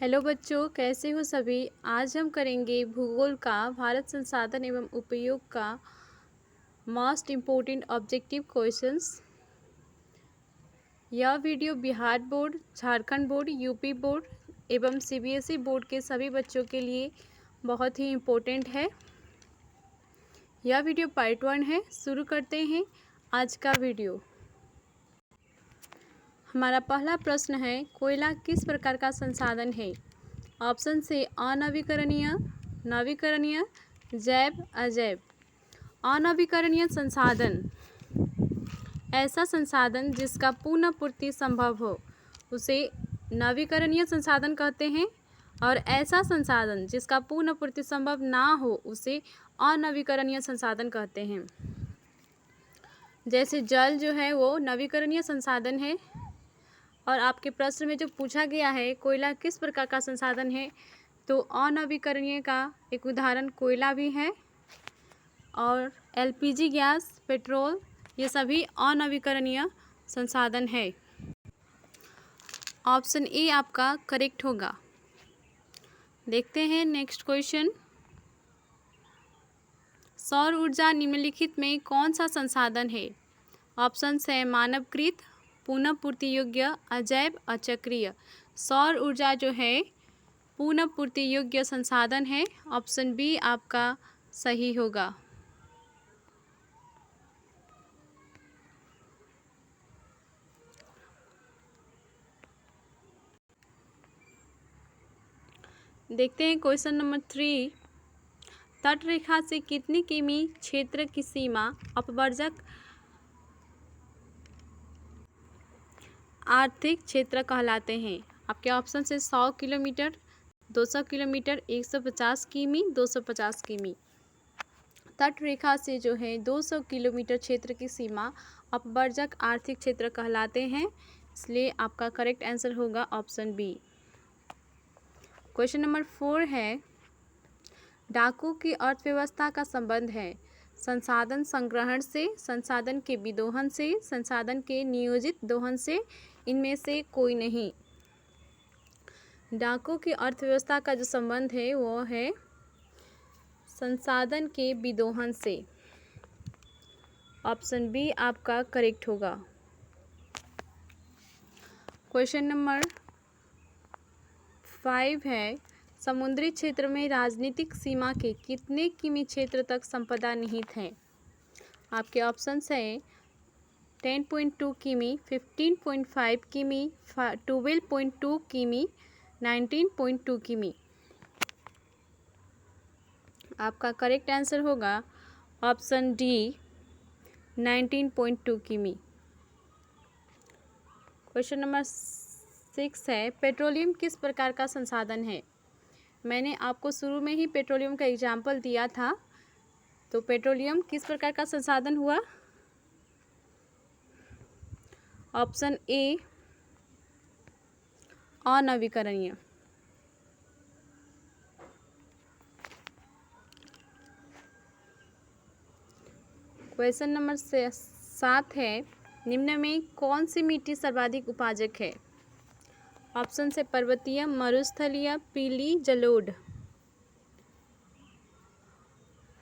Hello बच्चों, कैसे हो सभी। आज हम करेंगे भूगोल का भारत संसाधन एवं उपयोग का मोस्ट इम्पोर्टेंट ऑब्जेक्टिव क्वेश्चंस। यह video Bihar board, Jharkhand board, UP board एवं सीबीएसई बोर्ड के सभी बच्चों के लिए बहुत ही इम्पोर्टेंट है। यह वीडियो पार्ट 1 है। शुरू करते हैं आज का वीडियो। हमारा पहला प्रश्न है, कोयला किस प्रकार का संसाधन है। ऑप्शन से अनवीकरणीय, नवीकरणीय, जैव, अजैव। अनवीकरणीय संसाधन ऐसा संसाधन जिसका पुनर्पूर्ति संभव हो उसे नवीकरणीय संसाधन कहते हैं, और ऐसा संसाधन जिसका पुनर्पूर्ति संभव ना हो उसे अनवीकरणीय संसाधन कहते हैं। जैसे जल जो है वो नवीकरणीय संसाधन है, और आपके प्रश्न में जो पूछा गया है कोयला किस प्रकार का संसाधन है, तो अनवीकरणीय का एक उदाहरण कोयला भी है, और एलपीजी गैस, पेट्रोल, ये सभी अनवीकरणीय संसाधन है। ऑप्शन ए आपका करेक्ट होगा। देखते हैं नेक्स्ट क्वेश्चन। सौर ऊर्जा निम्नलिखित में कौन सा संसाधन है। ऑप्शन है मानवकृत, पुनः पूर्ति योग्य, अजैव, अचक्रीय। सौर ऊर्जा जो है पुनः पूर्ति योग्य संसाधन है। ऑप्शन बी आपका सही होगा। देखते हैं क्वेश्चन नंबर 3। तट रेखा से कितनी किमी क्षेत्र की सीमा अपवर्जक आर्थिक क्षेत्र कहलाते हैं। आपके ऑप्शन से 100 किलोमीटर, 200 किलोमीटर, 150 किमी, 250 किमी। तट रेखा से जो है 200 किलोमीटर क्षेत्र की सीमा अपवर्जक आर्थिक क्षेत्र कहलाते हैं, इसलिए आपका करेक्ट आंसर होगा ऑप्शन बी। क्वेश्चन नंबर 4 है, डाकू की अर्थव्यवस्था का संबंध है संसाधन संग्रहण से, संसाधन के विदोहन से, संसाधन के नियोजित दोहन से, इनमें से कोई नहीं। डाकू की अर्थव्यवस्था का जो संबंध है वो है संसाधन के विदोहन से। ऑप्शन बी आपका करेक्ट होगा। क्वेश्चन नंबर 5 है, समुद्री क्षेत्र में राजनीतिक सीमा के कितने किमी क्षेत्र तक संपदा निहित है। आपके ऑप्शंस हैं 10.2 किमी, 15.5 किमी, 12.2 किमी, 19.2 किमी। आपका करेक्ट आंसर होगा ऑप्शन डी 19.2 किमी। क्वेश्चन नंबर 6 है, पेट्रोलियम किस प्रकार का संसाधन है। मैंने आपको शुरू में ही पेट्रोलियम का एग्जाम्पल दिया था, तो पेट्रोलियम किस प्रकार का संसाधन हुआ। ऑप्शन ए अनवीकरणीय। क्वेश्चन नंबर 7 है, निम्न में कौन सी मिट्टी सर्वाधिक उपाजक है। ऑप्शन से पर्वतीय, मरुस्थलीय, पीली, जलोढ़।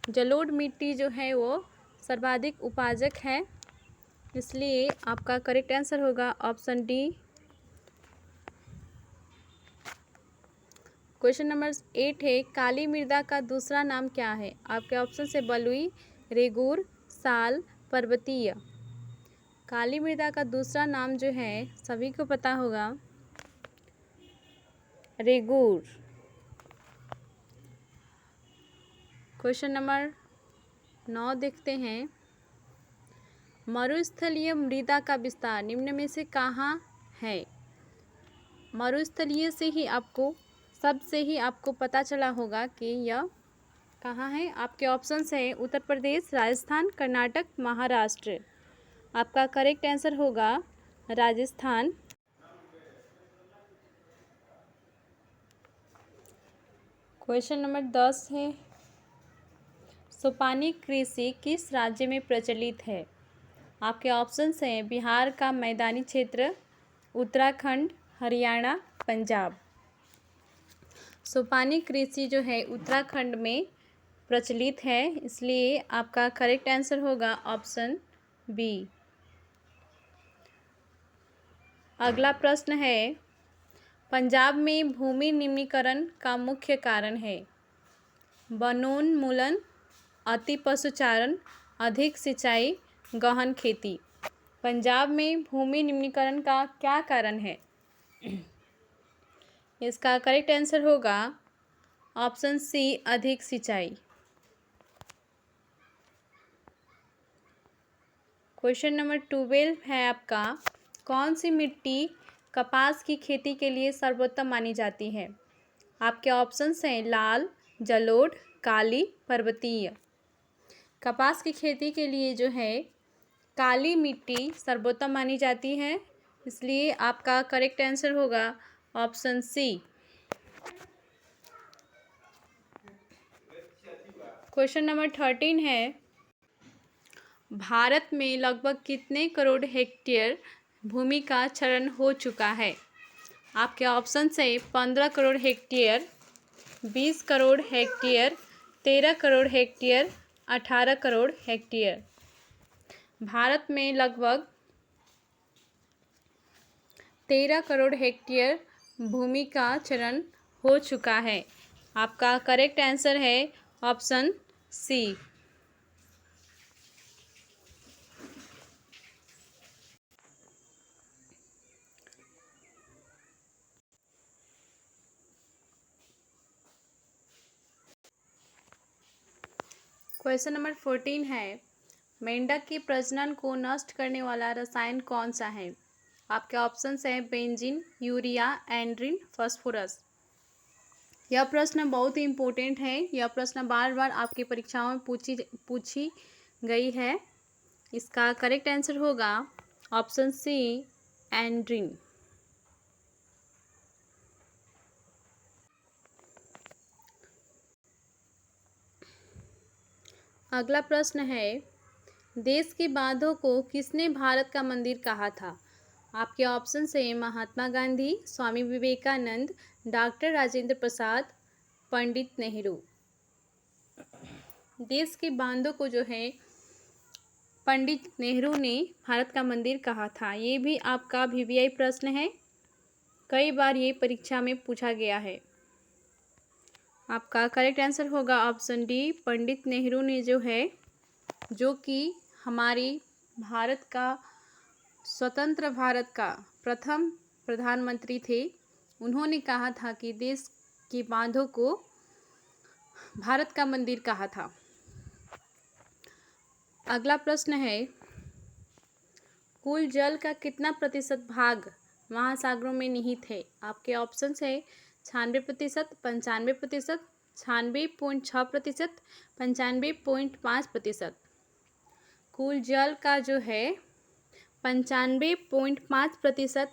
जलोढ़ मिट्टी जो है वो सर्वाधिक उपाजक है, इसलिए आपका करेक्ट आंसर होगा ऑप्शन डी। क्वेश्चन नंबर 8 है, काली मृदा का दूसरा नाम क्या है। आपके ऑप्शन से बलुई, रेगूर, साल, पर्वतीय। काली मृदा का दूसरा नाम जो है सभी को पता होगा, रेगूर। क्वेश्चन नंबर 9 देखते हैं, मरुस्थलीय मृदा का विस्तार निम्न में से कहाँ है। मरुस्थलीय से ही आपको सबसे ही आपको पता चला होगा कि यह कहाँ है। आपके ऑप्शंस हैं उत्तर प्रदेश, राजस्थान, कर्नाटक, महाराष्ट्र। आपका करेक्ट आंसर होगा राजस्थान। क्वेश्चन नंबर 10 है, सोपानी कृषि किस राज्य में प्रचलित है। आपके ऑप्शंस हैं बिहार का मैदानी क्षेत्र, उत्तराखंड, हरियाणा, पंजाब। सोपानी कृषि जो है उत्तराखंड में प्रचलित है, इसलिए आपका करेक्ट आंसर होगा ऑप्शन बी। अगला प्रश्न है, पंजाब में भूमि निम्नीकरण का मुख्य कारण है? वनोन्मूलन, अति पशुचारण, अधिक सिंचाई, गहन खेती। पंजाब में भूमि निम्नीकरण का क्या कारण है? इसका करेक्ट आंसर होगा ऑप्शन सी, अधिक सिंचाई। क्वेश्चन नंबर 12 है आपका, कौन सी मिट्टी कपास की खेती के लिए सर्वोत्तम मानी जाती है? आपके ऑप्शंस हैं लाल, जलोढ़, काली, पर्वतीय। कपास की खेती के लिए जो है काली मिट्टी सर्वोत्तम मानी जाती है, इसलिए आपका करेक्ट आंसर होगा ऑप्शन सी। क्वेश्चन नंबर 13 है, भारत में लगभग कितने करोड़ हेक्टेयर भूमि का क्षरण हो चुका है? आपके ऑप्शन है 15 crore hectare, 20 crore hectare, 13 crore hectare, 18 crore hectare. Bharat में लगभग 13 करोड़ हेक्टेयर भूमि का क्षरण हो चुका है। आपका करेक्ट आंसर है ऑप्शन सी। क्वेश्चन नंबर 14 है, मेंढक के प्रजनन को नष्ट करने वाला रसायन कौन सा है? आपके ऑप्शंस हैं बेंजीन, यूरिया, एंड्रीन, फास्फोरस। यह प्रश्न बहुत ही इम्पोर्टेंट है। यह प्रश्न बार बार आपकी परीक्षाओं में पूछी गई है। इसका करेक्ट आंसर होगा ऑप्शन सी, एंड्रीन। अगला प्रश्न है, देश की बांधों को किसने भारत का मंदिर कहा था? आपके ऑप्शन है महात्मा गांधी, स्वामी विवेकानंद, डॉक्टर राजेंद्र प्रसाद, पंडित नेहरू। देश की बांधों को जो है पंडित नेहरू ने भारत का मंदिर कहा था। ये भी आपका वीवीआई प्रश्न है, कई बार ये परीक्षा में पूछा गया है। आपका करेक्ट आंसर होगा ऑप्शन डी, पंडित नेहरू ने जो कि हमारी भारत का स्वतंत्र भारत का प्रथम प्रधानमंत्री थे। उन्होंने कहा था कि देश की बांधों को भारत का मंदिर कहा था। अगला प्रश्न है, कुल जल का कितना प्रतिशत भाग महासागरों में निहित है? आपके ऑप्शंस है 96%, 95%, 96.6%, 95.5%। कुल जल का जो है 95.5%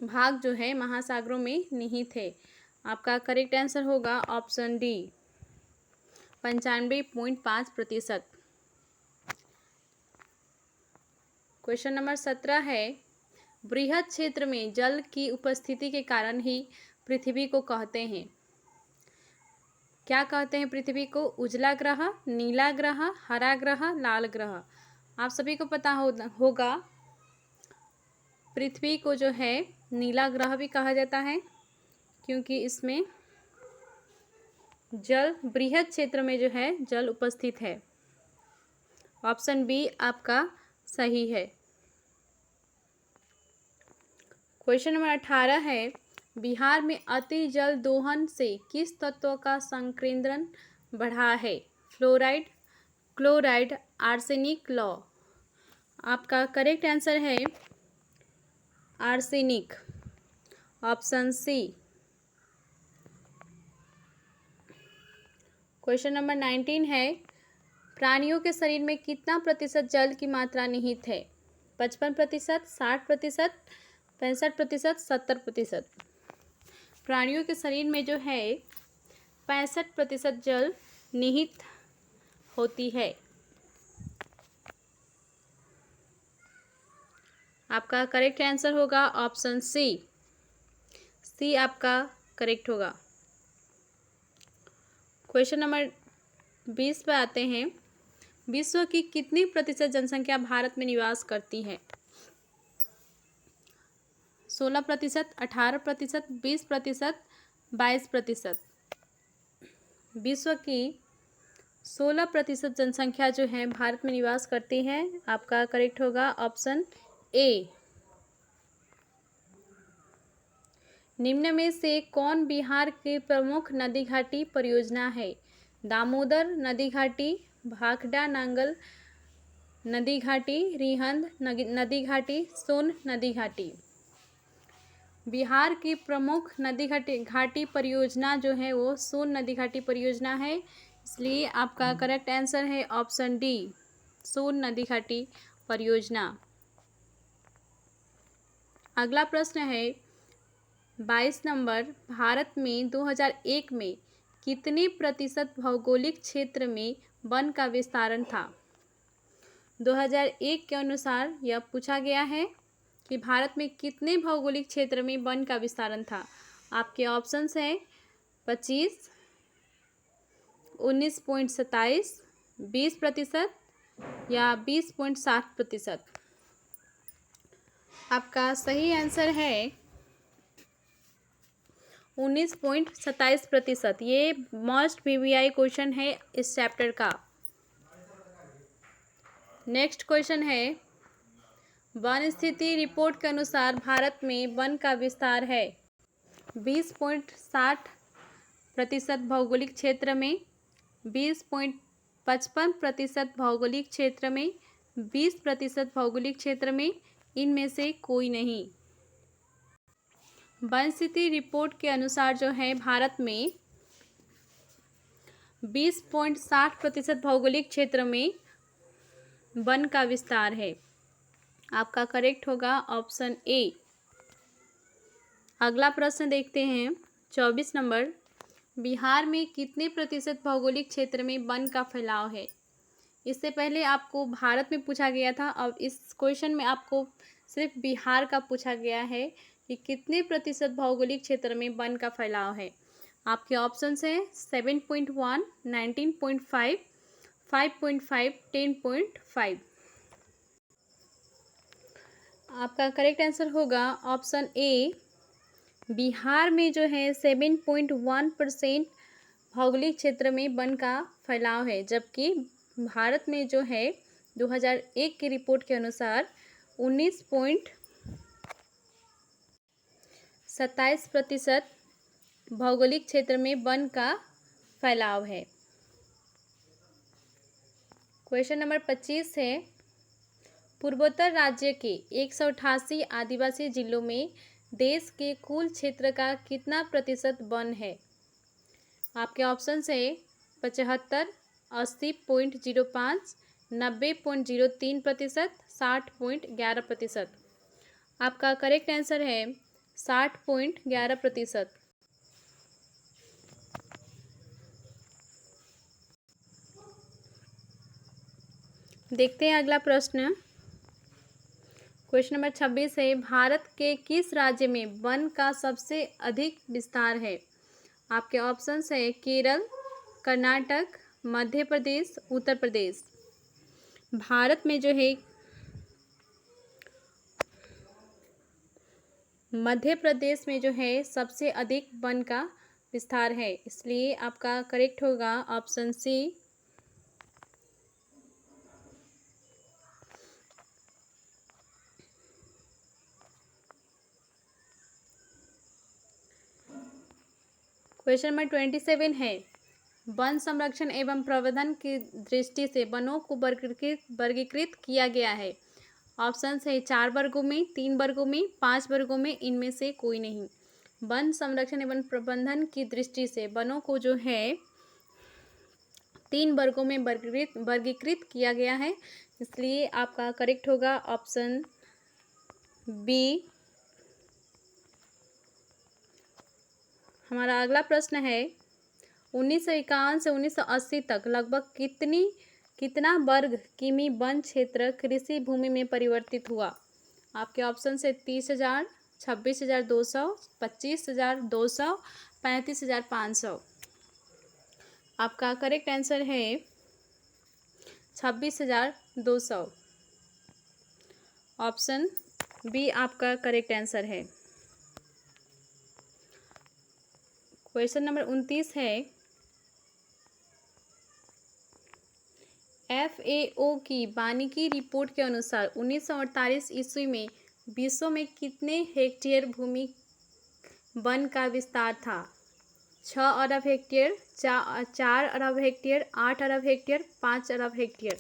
भाग जो है महासागरों में निहित है। आपका करेक्ट आंसर होगा ऑप्शन डी, 95.5%। क्वेश्चन नंबर 17 है, बृहद क्षेत्र में जल की उपस्थिति के कारण ही पृथ्वी को कहते हैं, क्या कहते हैं पृथ्वी को? उजला ग्रह, नीला ग्रह, हरा ग्रह, लाल ग्रह। आप सभी को पता होगा पृथ्वी को जो है नीला ग्रह भी कहा जाता है, क्योंकि इसमें जल बृहद क्षेत्र में जो है जल उपस्थित है। ऑप्शन बी आपका सही है। क्वेश्चन नंबर 18 है, बिहार में अति जल दोहन से किस तत्व का संकेंद्रण बढ़ा है? फ्लोराइड, क्लोराइड, आर्सेनिक, लौ। आपका करेक्ट आंसर है arsenic, option C. Question number 19 है, प्राणियों के शरीर में कितना प्रतिशत जल की मात्रा निहित है? 55%, 60%, 65%, 70%। प्राणियों के शरीर में जो है 65% जल निहित होती है। आपका करेक्ट आंसर होगा ऑप्शन सी। सी आपका करेक्ट होगा। क्वेश्चन नंबर 20 पे आते हैं। विश्व की कितनी प्रतिशत जनसंख्या भारत में निवास करती है? 16%, 18%, 20%, 22%। विश्व की 16% जनसंख्या जो है भारत में निवास करती है। आपका करेक्ट होगा ऑप्शन ए। निम्न में से कौन बिहार की प्रमुख नदी घाटी परियोजना है? दामोदर नदी घाटी, भाखड़ा नांगल नदी घाटी, रिहंद नदी घाटी, सोन नदी घाटी। बिहार की प्रमुख नदी घाटी परियोजना जो है वो सोन नदी घाटी परियोजना है, इसलिए आपका करेक्ट आंसर है ऑप्शन डी, सोन नदी घाटी परियोजना। अगला प्रश्न है 22 नंबर। भारत में 2001 में कितने प्रतिशत भौगोलिक क्षेत्र में वन का विस्तारण था? 2001 के अनुसार यह पूछा गया है कि भारत में कितने भौगोलिक क्षेत्र में वन का विस्तारण था। आपके ऑप्शंस हैं 25, 19.27, 20% या 20.7%। आपका सही आंसर है 19.27%। ये मोस्ट पीवीआई क्वेश्चन है इस चैप्टर का। नेक्स्ट क्वेश्चन है वन स्थिति रिपोर्ट के अनुसार भारत में वन का विस्तार है 20.60% भौगोलिक क्षेत्र में, 20.55% भौगोलिक क्षेत्र में, 20% भौगोलिक क्षेत्र में, इनमें से कोई नहीं। वन स्थिति रिपोर्ट के अनुसार जो है भारत में 20.60% भौगोलिक क्षेत्र में वन का विस्तार है। आपका करेक्ट होगा ऑप्शन ए। अगला प्रश्न देखते हैं 24 नंबर। बिहार में कितने प्रतिशत भौगोलिक क्षेत्र में वन का फैलाव है? इससे पहले आपको भारत में पूछा गया था, अब इस क्वेश्चन में आपको सिर्फ बिहार का पूछा गया है कि कितने प्रतिशत भौगोलिक क्षेत्र में वन का फैलाव है। आपके ऑप्शंस हैं 7.1, 19.5, 5.5, 10.5। आपका करेक्ट आंसर होगा ऑप्शन ए। बिहार में जो है 7.1% भौगोलिक क्षेत्र में वन का फैलाव है, जबकि भारत में जो है 2001 की रिपोर्ट के अनुसार 19.27% भौगोलिक क्षेत्र में वन का फैलाव है। क्वेश्चन नंबर 25 है पूर्वोत्तर राज्य के 188 आदिवासी जिलों में देश के कुल क्षेत्र का कितना प्रतिशत वन है? आपके ऑप्शन है 75, 80.05, 90.03%, 60.11%। आपका करेक्ट आंसर है 60.11%। देखते हैं अगला प्रश्न। क्वेश्चन नंबर 26 है भारत के किस राज्य में वन का सबसे अधिक विस्तार है? आपके ऑप्शंस है केरल, कर्नाटक, मध्य प्रदेश, उत्तर प्रदेश। भारत में जो है मध्य प्रदेश में जो है सबसे अधिक वन का विस्तार है, इसलिए आपका करेक्ट होगा ऑप्शन सी। क्वेश्चन नंबर 27 है वन संरक्षण एवं प्रबंधन की दृष्टि से वनों को वर्गीकृत किया गया है। ऑप्शंस है 4 वर्गों में, 3 वर्गों में, 5 वर्गों में, इनमें से कोई नहीं। वन संरक्षण एवं प्रबंधन की दृष्टि से वनों को जो है 3 वर्गों में वर्गीकृत किया गया है, इसलिए आपका करेक्ट होगा ऑप्शन बी। हमारा अगला प्रश्न है 1951 से 1980 तक लगभग कितना वर्ग किमी वन क्षेत्र कृषि भूमि में परिवर्तित हुआ? आपके ऑप्शन से 30,000, 26,200, 25,200, 35,500। आपका करेक्ट आंसर है 26,200। ऑप्शन बी आपका करेक्ट आंसर है। क्वेश्चन नंबर 29 है, FAO की वानिकी रिपोर्ट के अनुसार 1948 ईस्वी में विश्व में कितने हेक्टेयर भूमि वन का विस्तार था? 6 अरब हेक्टेयर, 4 अरब हेक्टेयर, 8 अरब हेक्टेयर, 5 अरब हेक्टेयर।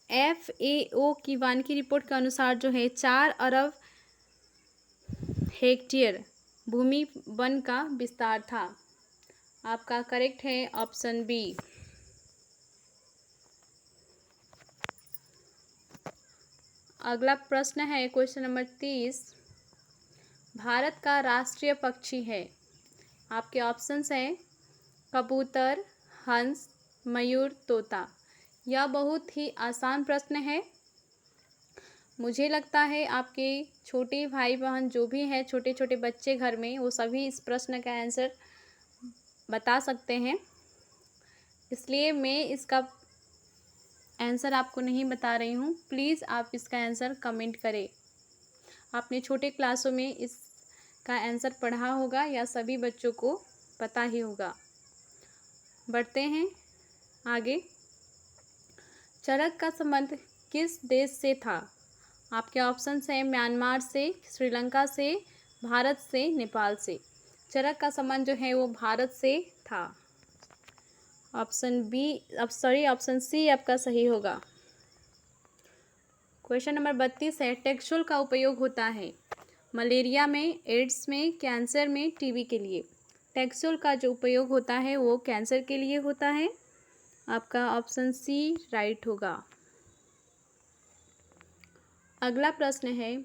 FAO की वानिकी रिपोर्ट के अनुसार जो है 4 अरब हेक्टेयर भूमि वन का विस्तार था। आपका करेक्ट है ऑप्शन बी। अगला प्रश्न है क्वेश्चन नंबर 30। भारत का राष्ट्रीय पक्षी है। आपके ऑप्शंस हैं कबूतर, हंस, मयूर, तोता। यह बहुत ही आसान प्रश्न है। मुझे लगता है आपके छोटे भाई बहन जो भी हैं, छोटे छोटे बच्चे घर में, वो सभी इस प्रश्न का आंसर बता सकते हैं। इसलिए मैं इसका आंसर आपको नहीं बता रही हूँ। प्लीज़ आप इसका आंसर कमेंट करें। आपने छोटे क्लासों में इसका आंसर पढ़ा होगा या सभी बच्चों को पता ही होगा। बढ़ते हैं आगे। चरक का संबंध किस देश से था? आपके ऑप्शंस हैं म्यांमार से, श्रीलंका से, भारत से, नेपाल से। चरक का संबंध जो है वो भारत से था। ऑप्शन सी आपका सही होगा। क्वेश्चन नंबर 32 है, टेक्सोल का उपयोग होता है मलेरिया में, एड्स में, कैंसर में, टीबी के लिए। टेक्सोल का जो उपयोग होता है वो कैंसर के लिए होता है। आपका ऑप्शन सी राइट होगा। अगला प्रश्न है,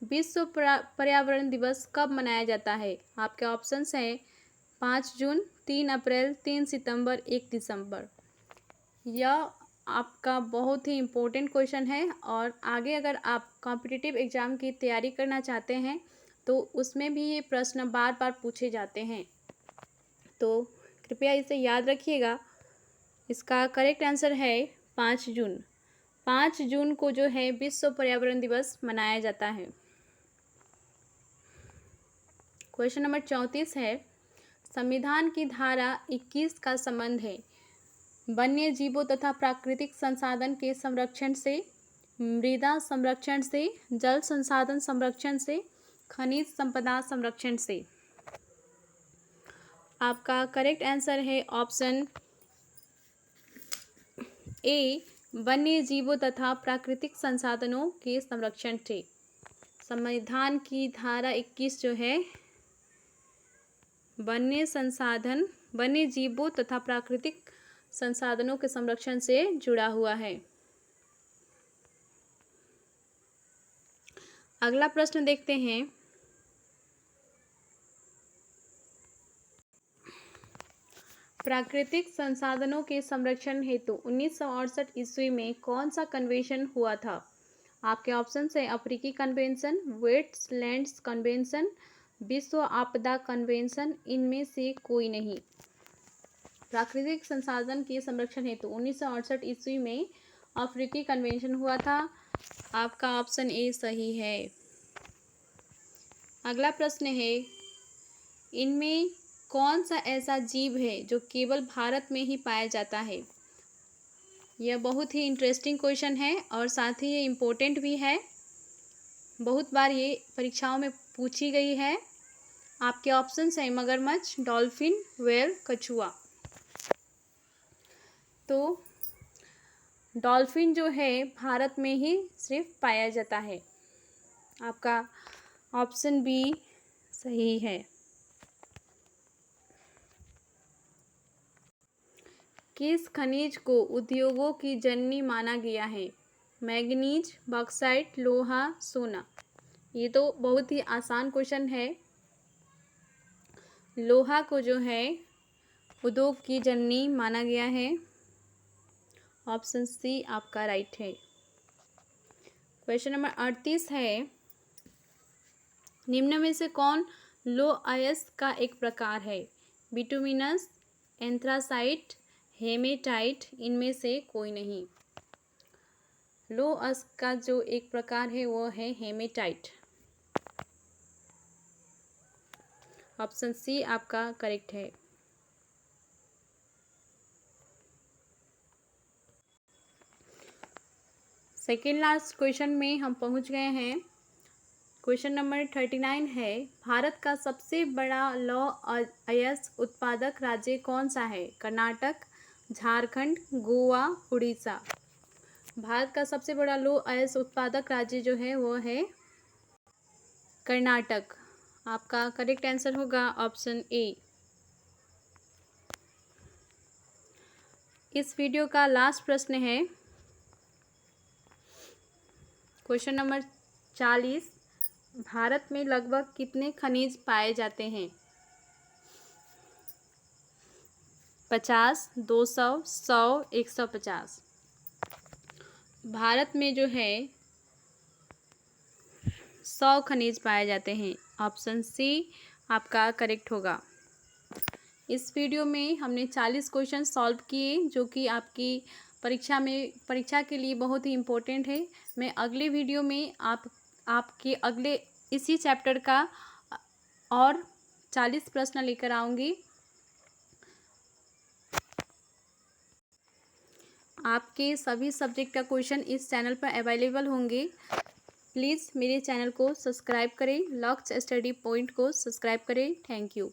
विश्व पर्यावरण दिवस कब मनाया जाता है? आपके ऑप्शंस हैं 5 जून, 3 अप्रैल, 3 सितंबर, 1 दिसंबर। यह आपका बहुत ही इम्पोर्टेंट क्वेश्चन है और आगे अगर आप कॉम्पिटिटिव एग्ज़ाम की तैयारी करना चाहते हैं तो उसमें भी ये प्रश्न बार बार पूछे जाते हैं, तो कृपया इसे याद रखिएगा। इसका करेक्ट आंसर है 5 जून। 5 जून को जो है विश्व पर्यावरण दिवस मनाया जाता है। क्वेश्चन नंबर 34 है, संविधान की धारा 21 का संबंध है वन्य जीवों तथा प्राकृतिक संसाधन के संरक्षण से, मृदा संरक्षण से, जल संसाधन संरक्षण से, खनिज संपदा संरक्षण से। आपका करेक्ट आंसर है ऑप्शन ए, वन्य जीवों तथा प्राकृतिक संसाधनों के संरक्षण से। संविधान की धारा 21 जो है वन्य जीवों तथा प्राकृतिक संसाधनों के संरक्षण से जुड़ा हुआ है। अगला प्रश्न देखते हैं। प्राकृतिक संसाधनों के संरक्षण हेतु 1968 ईस्वी में कौन सा कन्वेंशन हुआ था? आपके ऑप्शन है अफ्रीकी कन्वेंशन, वेटलैंड्स कन्वेंशन, विश्व आपदा कन्वेंशन। इनमें से कोई नहीं। प्राकृतिक संसाधन के संरक्षण हेतु 1968 ईस्वी में अफ्रीकी कन्वेंशन हुआ था। आपका ऑप्शन ए सही है। अगला प्रश्न है, इनमें कौन सा ऐसा जीव है जो केवल भारत में ही पाया जाता है? यह बहुत ही इंटरेस्टिंग क्वेश्चन है और साथ ही ये इम्पोर्टेंट भी है। बहुत बार ये परीक्षाओं में पूछी गई है। आपके ऑप्शंस हैं मगरमच्छ, डॉल्फिन, व्हेल, कछुआ। तो डॉल्फिन जो है भारत में ही सिर्फ पाया जाता है। आपका ऑप्शन बी सही है। किस खनिज को उद्योगों की जननी माना गया है? मैंगनीज, बॉक्साइट, लोहा, सोना। ये तो बहुत ही आसान क्वेश्चन है। लोहा को जो है उद्योग की जननी माना गया है। ऑप्शन सी आपका राइट है। क्वेश्चन नंबर 38 है, निम्न में से कौन लौह अयस्क का एक प्रकार है? बिटुमिनस, एंथ्रासाइट, हेमेटाइट, इनमें से कोई नहीं। लौह अयस्क का जो एक प्रकार है वो है हेमेटाइट। ऑप्शन सी आपका करेक्ट है। सेकेंड लास्ट क्वेश्चन में हम पहुंच गए हैं। क्वेश्चन नंबर 39 है, भारत का सबसे बड़ा लौह अयस्क उत्पादक राज्य कौन सा है? कर्नाटक, झारखंड, गोवा, उड़ीसा। भारत का सबसे बड़ा लौह अयस्क उत्पादक राज्य जो है वो है कर्नाटक। आपका करेक्ट आंसर होगा ऑप्शन ए। इस वीडियो का लास्ट प्रश्न है क्वेश्चन नंबर 40, भारत में लगभग कितने खनिज पाए जाते हैं? 50, 200, 100, 150। भारत में जो है 100 खनिज पाए जाते हैं। ऑप्शन सी आपका करेक्ट होगा। इस वीडियो में हमने 40 क्वेश्चन सॉल्व किए जो कि आपकी परीक्षा के लिए बहुत ही इम्पोर्टेंट है। मैं अगले वीडियो में आपके अगले इसी चैप्टर का और 40 प्रश्न लेकर आऊँगी। आपके सभी सब्जेक्ट का क्वेश्चन इस चैनल पर अवेलेबल होंगे। प्लीज़ मेरे चैनल को सब्सक्राइब करें, लक्ष्य स्टडी पॉइंट को सब्सक्राइब करें। Thank you.